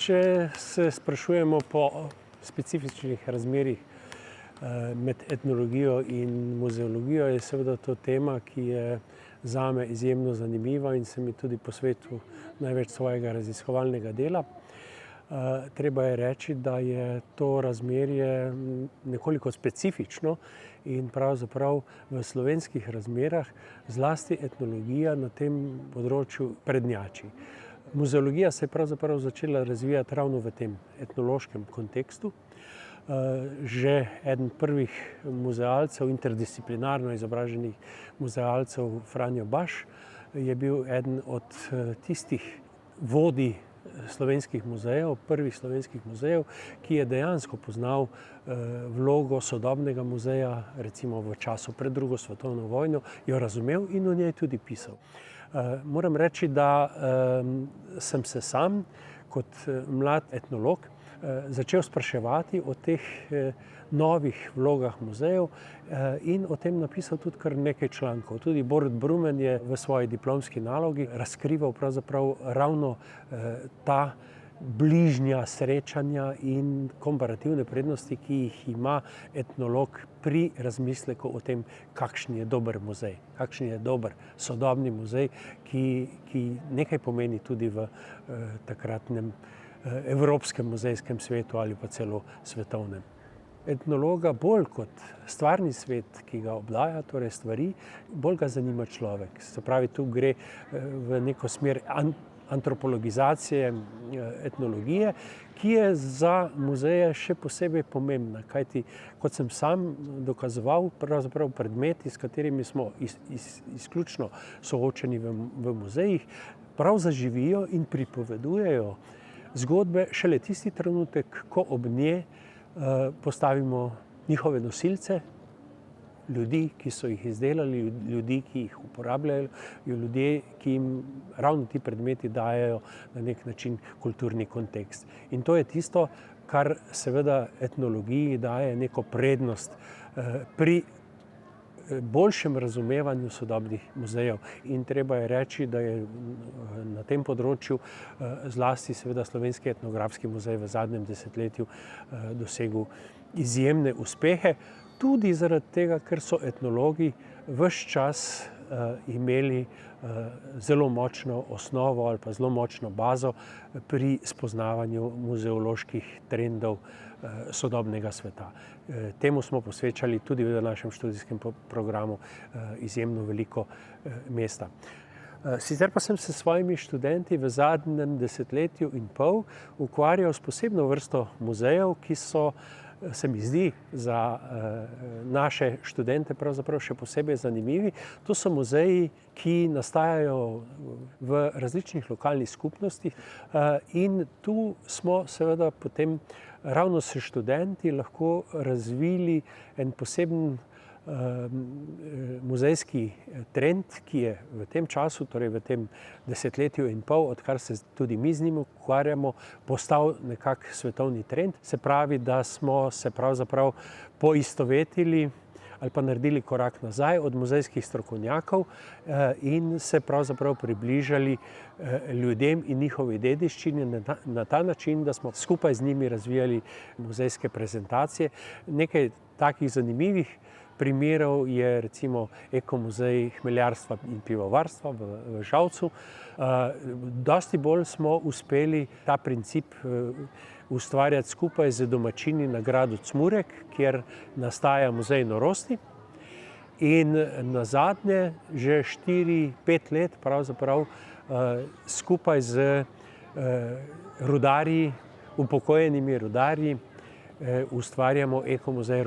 Če se sprašujemo po specifičnih razmerjih med etnologijo in muzeologijo, je seveda to tema, ki je zame izjemno zanimiva in sem ji tudi posvetil največ svojega raziskovalnega dela. Treba je reči, da je to razmerje nekoliko specifično in pravzaprav v slovenskih razmerah zlasti etnologija na tem področju prednjači. Muzeologija se je pravzaprav začela razvijati ravno v tem etnološkem kontekstu. Že eden prvih muzealcev, interdisciplinarno izobraženih muzealcev, Franjo Baš, je bil eden od tistih vodij slovenskih muzejev, prvih slovenskih muzejev, ki je dejansko poznal vlogo sodobnega muzeja, recimo v času pred drugo svetovno vojno, jo razumel in o njej tudi pisal. Moram reči, da sem se sam kot mlad etnolog začel spraševati o teh novih vlogah muzejev in o tem napisal tudi kar nekaj člankov. Tudi Borut Brumen je v svoji diplomski nalogi razkrival pravzaprav ravno ta bližnja srečanja in komparativne prednosti, ki jih ima etnolog pri razmisleku o tem, kakšen je dober muzej, kakšen je dober sodobni muzej, ki nekaj pomeni tudi v takratnem evropskem muzejskem svetu ali pa celo svetovnem. Etnologa bolj kot stvarni svet, ki ga obdaja, torej stvari, bolj ga zanima človek. Se pravi, tu gre v neko smer antropologizacije etnologije, ki je za muzeje še posebej pomembna, kajti kot sem sam dokazoval, pravzaprav predmeti, s katerimi smo izključno soočeni v muzejih, prav zaživijo in pripovedujejo zgodbe šele tisti trenutek, ko ob nje postavimo njihove nosilce, ljudi, ki so jih izdelali, ljudi, ki jih uporabljajo, ljudje, ki jim ravno ti predmeti dajejo na nek način kulturni kontekst. In to je tisto, kar seveda etnologiji daje neko prednost pri boljšem razumevanju sodobnih muzejev. In treba je reči, da je na tem področju zlasti seveda Slovenski etnografski muzej v zadnjem desetletju dosegel izjemne uspehe, tudi zaradi tega, ker so etnologi ves čas imeli zelo močno osnovo ali pa zelo močno bazo pri spoznavanju muzeoloških trendov sodobnega sveta. Temu smo posvečali tudi v našem študijskem programu izjemno veliko mesta. Sicer pa sem se s svojimi študenti v zadnjem desetletju in pol ukvarjal s posebno vrsto muzejev, ki so, se mi zdi, za naše študente pravzaprav še posebej zanimivi. To so muzeji, ki nastajajo v različnih lokalnih skupnostih in tu smo seveda potem ravno s študenti lahko razvili en poseben muzejski trend, ki je v tem času, torej v tem desetletju in pol, odkar se tudi mi z njim ukvarjamo, postal nekak svetovni trend. Se pravi, da smo se pravzaprav poistovetili ali pa naredili korak nazaj od muzejskih strokovnjakov in se pravzaprav približali ljudem in njihovi dediščini na ta način, da smo skupaj z njimi razvijali muzejske prezentacije. Nekaj takih zanimivih primerov je recimo Ekomuzej hmeljarstva in pivovarstva v Žalcu. Dosti bolj smo uspeli ta princip ustvarjati skupaj z domačini na gradu Cmurek, kjer nastaja muzej norosti. In nazadnje, že 4-5 let pravzaprav skupaj z rudarji, upokojenimi rudarji, ustvarjamo Ekomuzej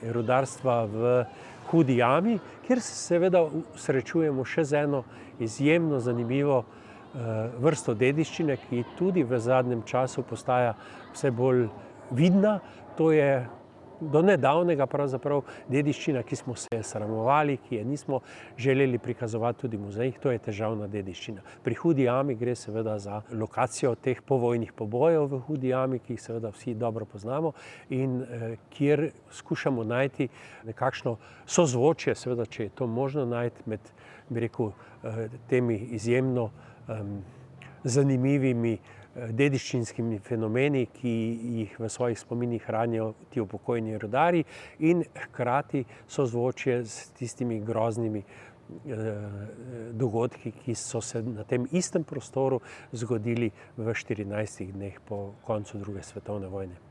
rudarstva v Hudi jami, kjer se seveda srečujemo še z eno izjemno zanimivo vrsto dediščine, ki tudi v zadnjem času postaja vse bolj vidna. To je do nedavnega pravzaprav dediščina, ki smo se sramovali, ki je nismo želeli prikazovati tudi v muzejih, to je težavna dediščina. Pri Hudi jami gre seveda za lokacijo teh povojnih pobojev v Hudi jami, ki jih seveda vsi dobro poznamo in kjer skušamo najti nekakšno sozvočje, seveda, če je to možno najti med, bi rekel, temi izjemno zanimivimi dediščinskimi fenomeni, ki jih v svojih spominih hranijo ti upokojeni rudarji, in hkrati sozvočje s tistimi groznimi dogodki, ki so se na tem istem prostoru zgodili v 14 dneh po koncu druge svetovne vojne.